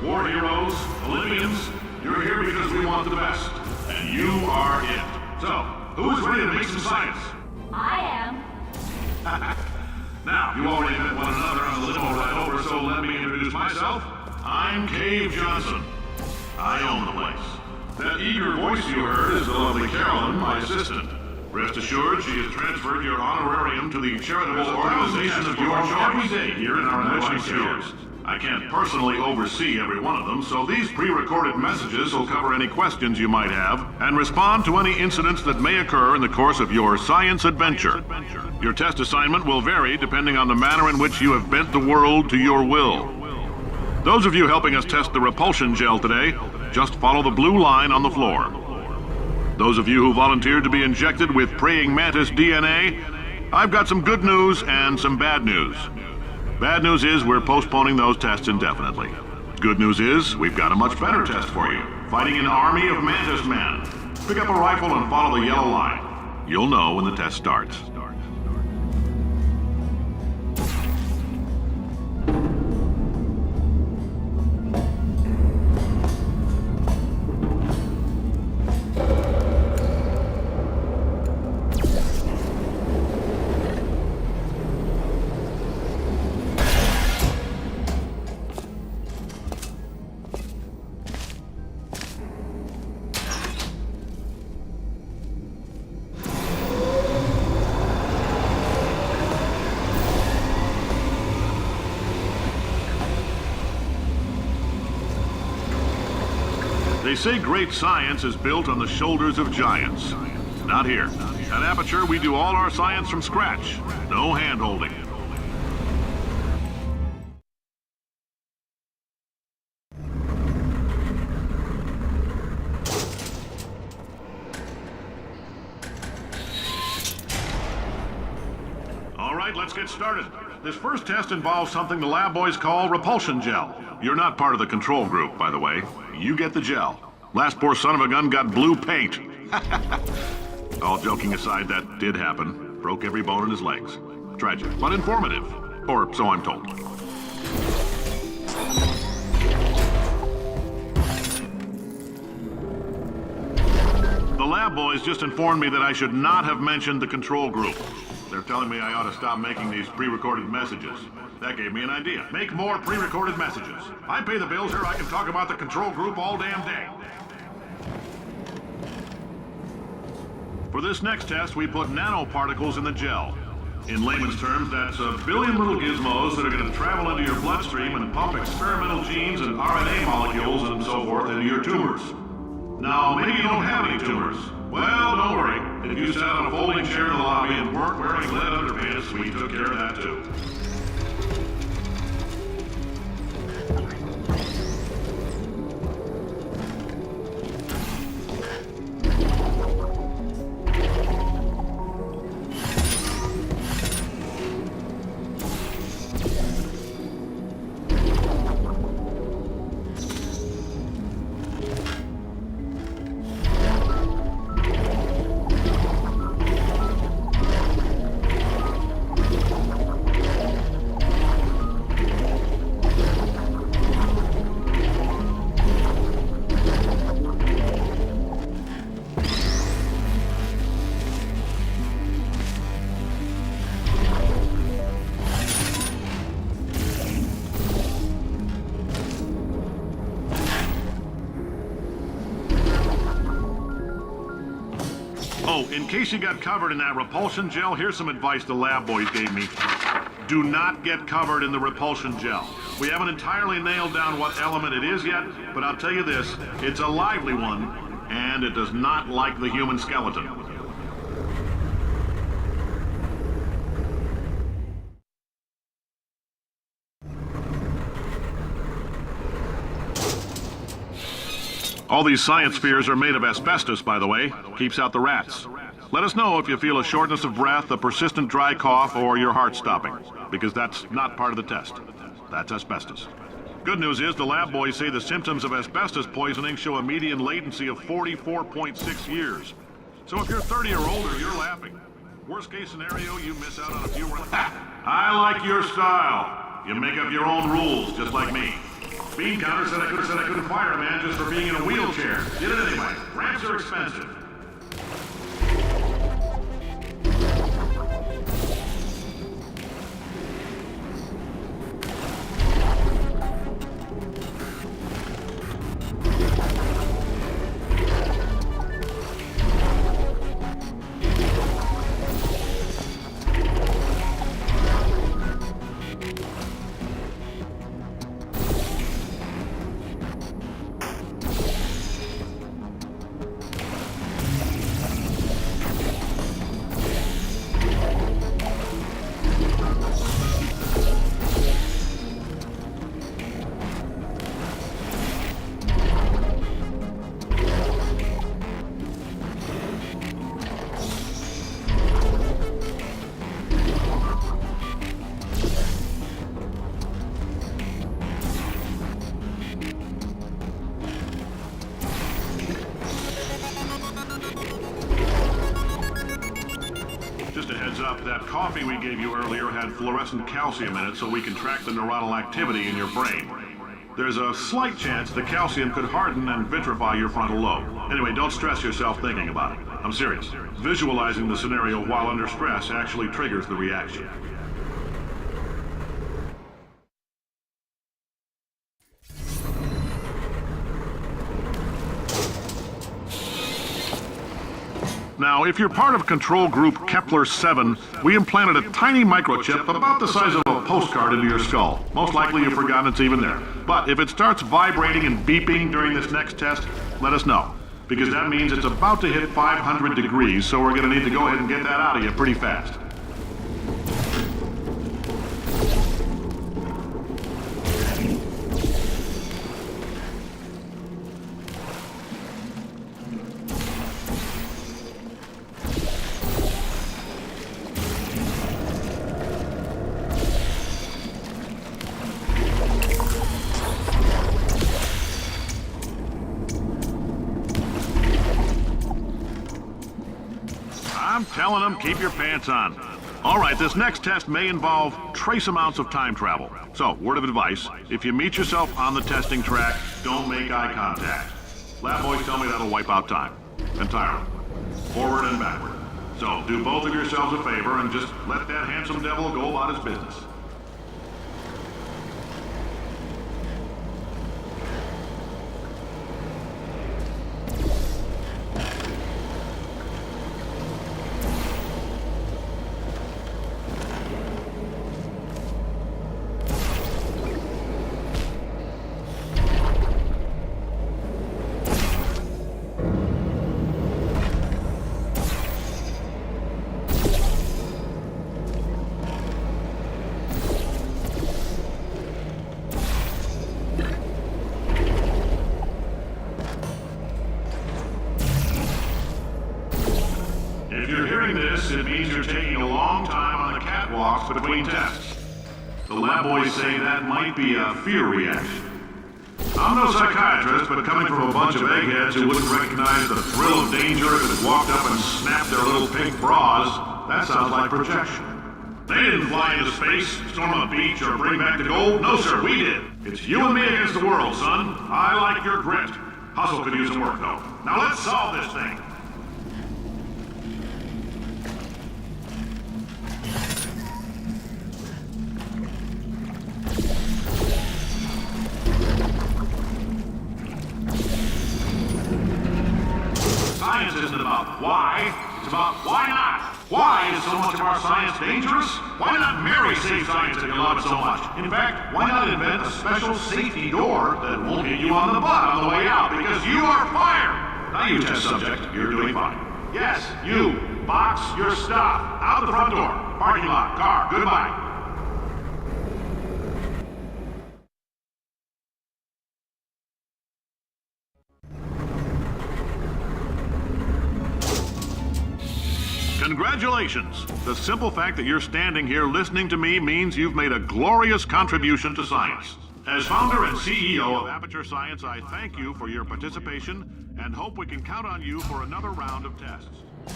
[SPEAKER 9] War heroes, Olympians, you're here because we want the best. And you are it. So, who's ready to make some science?
[SPEAKER 4] I am.
[SPEAKER 9] Now, you already met one another on the limo ride over, so let me introduce myself. I'm Cave Johnson. I own the place. That eager voice you heard is the lovely Carolyn, my assistant. Rest assured, she has transferred your honorarium to the charitable organization of your choice every day here in our enrichment spheres. I can't personally oversee every one of them, so these pre-recorded messages will cover any questions you might have and respond to any incidents that may occur in the course of your science adventure. Your test assignment will vary depending on the manner in which you have bent the world to your will. Those of you helping us test the repulsion gel today, just follow the blue line on the floor. Those of you who volunteered to be injected with praying mantis DNA, I've got some good news and some bad news. Bad news is we're postponing those tests indefinitely. Good news is we've got a much better test for you. Fighting an army of mantis men. Pick up a rifle and follow the yellow line. You'll know when the test starts. They say great science is built on the shoulders of giants. Not here. At Aperture, we do all our science from scratch. No hand-holding. All right, let's get started. This first test involves something the lab boys call repulsion gel. You're not part of the control group, by the way. You get the gel. Last poor son of a gun got blue paint. All joking aside, that did happen. Broke every bone in his legs. Tragic, but informative. Or so I'm told. The lab boys just informed me that I should not have mentioned the control group. They're telling me I ought to stop making these pre-recorded messages. That gave me an idea. Make more pre-recorded messages. I pay the bills here, I can talk about the control group all damn day. For this next test, we put nanoparticles in the gel. In layman's terms, that's a billion little gizmos that are going to travel into your bloodstream and pump experimental genes and RNA molecules and so forth into your tumors. Now, maybe you don't have any tumors. Well, don't worry. If you sat on a folding chair in the lobby and weren't wearing lead underpants, we took care of that too. Oh, in case you got covered in that repulsion gel, here's some advice the lab boys gave me. Do not get covered in the repulsion gel. We haven't entirely nailed down what element it is yet, but I'll tell you this, it's a lively one, and it does not like the human skeleton. All these science spheres are made of asbestos, by the way. Keeps out the rats. Let us know if you feel a shortness of breath, a persistent dry cough, or your heart stopping, because that's not part of the test. That's asbestos. Good news is the lab boys say the symptoms of asbestos poisoning show a median latency of 44.6 years. So if you're 30 or older, you're laughing. Worst case scenario, you miss out on a few rounds. I like your style. You make up your own rules, just like me. Bean counter said I couldn't fire a man just for being in a wheelchair. Did it anyway. Ramps are expensive. That coffee we gave you earlier had fluorescent calcium in it so we can track the neuronal activity in your brain. There's a slight chance the calcium could harden and vitrify your frontal lobe. Anyway, don't stress yourself thinking about it. I'm serious. Visualizing the scenario while under stress actually triggers the reaction. Now, if you're part of control group Kepler 7, we implanted a tiny microchip about the size of a postcard into your skull. Most likely you've forgotten it's even there. But if it starts vibrating and beeping during this next test, let us know. Because that means it's about to hit 500 degrees, so we're going to need to go ahead and get that out of you pretty fast. I'm telling them, keep your pants on. All right, this next test may involve trace amounts of time travel. So, word of advice, if you meet yourself on the testing track, don't make eye contact. Lab boys tell me that'll wipe out time. Entirely. Forward and backward. So, do both of yourselves a favor and just let that handsome devil go about his business. It means you're taking a long time on the catwalks between tests. The lab boys say that might be a fear reaction. I'm no psychiatrist, but coming from a bunch of eggheads who wouldn't recognize the thrill of danger if it walked up and snapped their little pink bras, that sounds like projection. They didn't fly into space, storm a beach, or bring back the gold. No, sir, we did. It's you and me against the world, son. I like your grit. Hustle could use some work, though. Now let's solve this thing. Science isn't about why, it's about why not. Why is so much of our science dangerous? Why not Mary save science if you love it so much? In fact, why not invent a special safety door that won't hit you on the butt on the way out because you are fired? Now you test subject, you're doing fine. Yes, you, box your stuff. Out the front door, parking lot, car, goodbye. Congratulations! The simple fact that you're standing here listening to me means you've made a glorious contribution to science. As founder and CEO of Aperture Science, I thank you for your participation and hope we can count on you for another round of tests.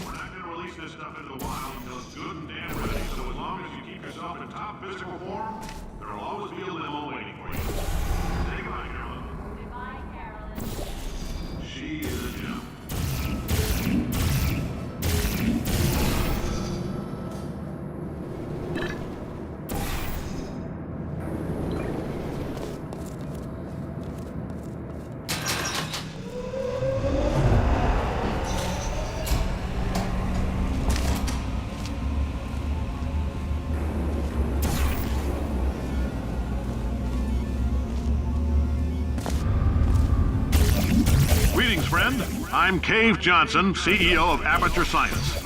[SPEAKER 9] We're not going to release this stuff into the wild until it's good and damn ready, so as long as you keep yourself in top physical form, there will always be a limo waiting for you. Say goodbye, guys. She is a gem. Greetings, friend. I'm Cave Johnson, CEO of Aperture Science.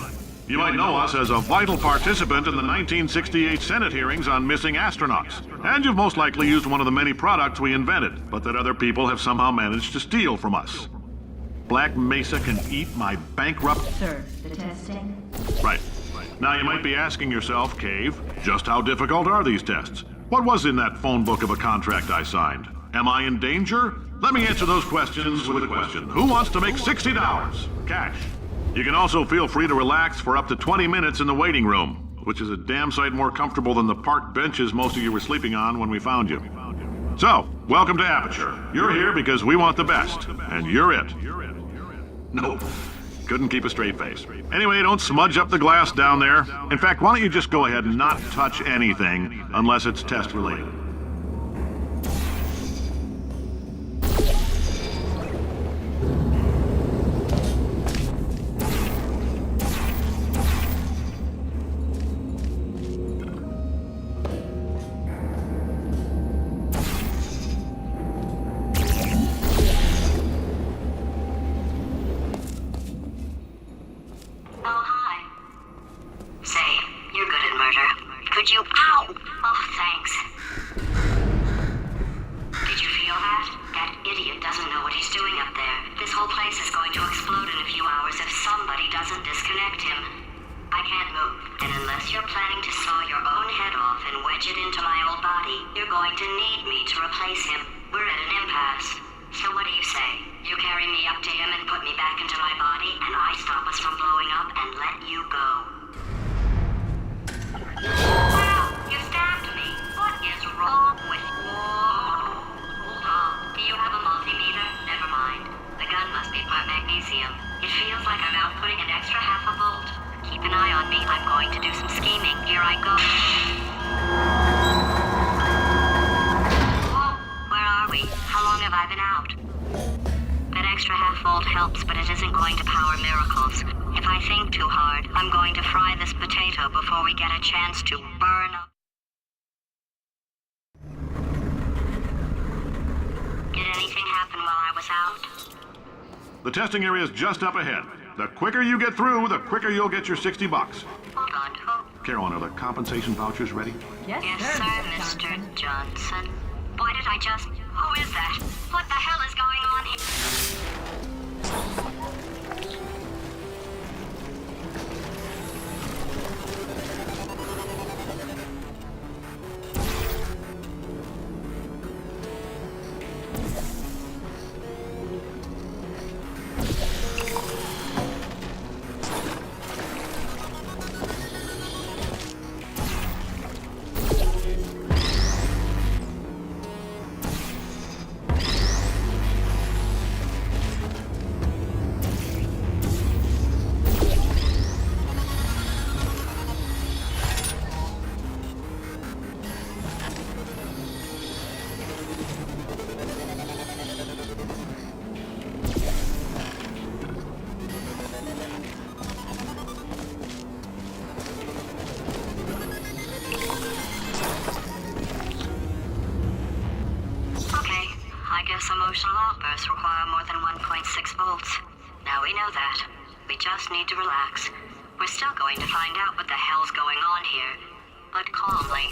[SPEAKER 9] You might know us as a vital participant in the 1968 Senate hearings on missing astronauts. And you've most likely used one of the many products we invented, but that other people have somehow managed to steal from us. Black Mesa can eat my bankrupt...
[SPEAKER 10] Sir, the testing?
[SPEAKER 9] Right. Now you might be asking yourself, Cave, just how difficult are these tests? What was in that phone book of a contract I signed? Am I in danger? Let me answer those questions with a question. Who wants to make $60? Cash. You can also feel free to relax for up to 20 minutes in the waiting room, which is a damn sight more comfortable than the park benches most of you were sleeping on when we found you. So, welcome to Aperture. You're here because we want the best, and you're it. Nope. Couldn't keep a straight face. Anyway, don't smudge up the glass down there. In fact, why don't you just go ahead and not touch anything unless it's test related.
[SPEAKER 8] Oh, hi. Say, you're good at murder. Could you... Ow! Oh, thanks. Did you feel that? That idiot doesn't know what he's doing up there. This whole place is going to explode in a few hours if somebody doesn't disconnect him. I can't move, and unless you're planning to saw your own head off and wedge it into my old body, you're going to need me to replace him. We're at an impasse. So what do you say? You carry me up to him and put me back into my body, and I stop us from blowing up and let you go. Wow! You stabbed me! What is wrong with you? Hold on. Do you have a multimeter? Never mind. The gun must be part magnesium. It feels like I'm outputting an extra half a volt. Keep an eye on me. I'm going to do some scheming. Here I go. Whoa! Where are we? How long have I been out? That extra half volt helps, but it isn't going to power miracles. If I think too hard, I'm going to fry this potato before we get a chance to burn up. Did anything happen while I was out?
[SPEAKER 9] The testing area is just up ahead. The quicker you get through, the quicker you'll get your $60.
[SPEAKER 8] Hold on, who?
[SPEAKER 9] Carolyn, are the compensation vouchers ready?
[SPEAKER 10] Yes,
[SPEAKER 8] Yes,
[SPEAKER 10] sir,
[SPEAKER 8] sir, Mr. Johnson. Why did I just... Who is that? What the hell is going on here? Emotional outbursts require more than 1.6 volts. Now we know that. We just need to relax. We're still going to find out what the hell's going on here, but calmly.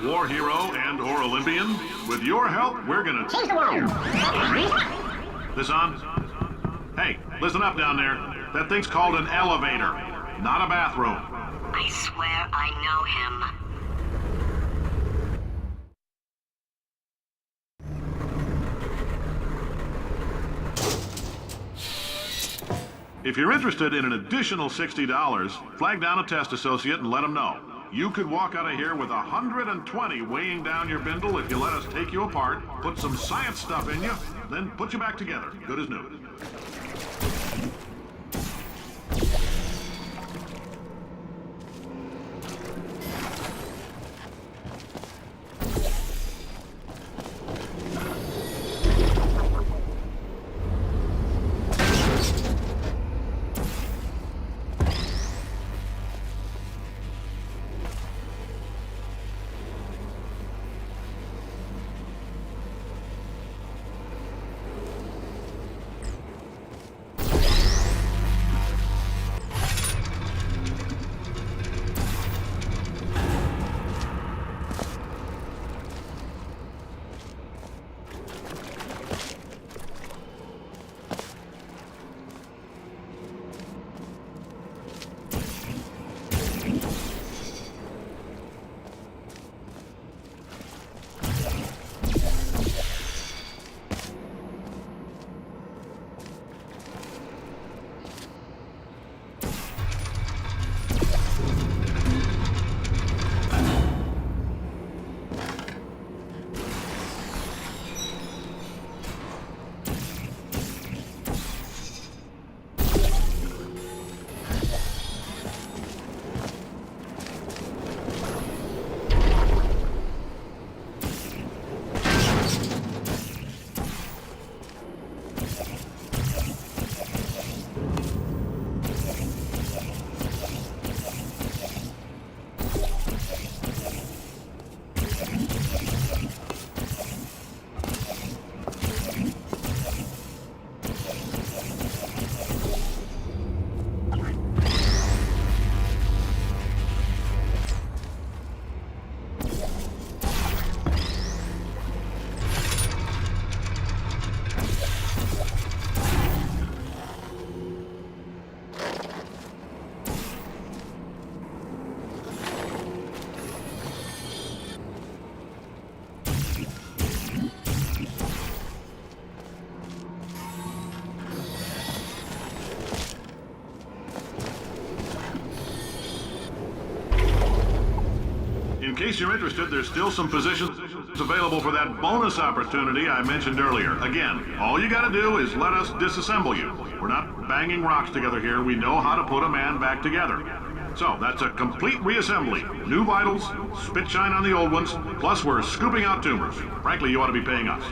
[SPEAKER 9] war hero and/or Olympian. With your help, we're gonna change the world. This on? Hey, listen up down there. That thing's called an elevator, not a bathroom.
[SPEAKER 8] I swear I know him.
[SPEAKER 9] If you're interested in an additional $60, flag down a test associate and let them know. You could walk out of here with 120 weighing down your bindle if you let us take you apart, put some science stuff in you, then put you back together, good as new. In case you're interested, there's still some positions available for that bonus opportunity I mentioned earlier. Again, all you gotta do is let us disassemble you. We're not banging rocks together here. We know how to put a man back together. So, that's a complete reassembly. New vitals, spit shine on the old ones, plus we're scooping out tumors. Frankly, you ought to be paying us.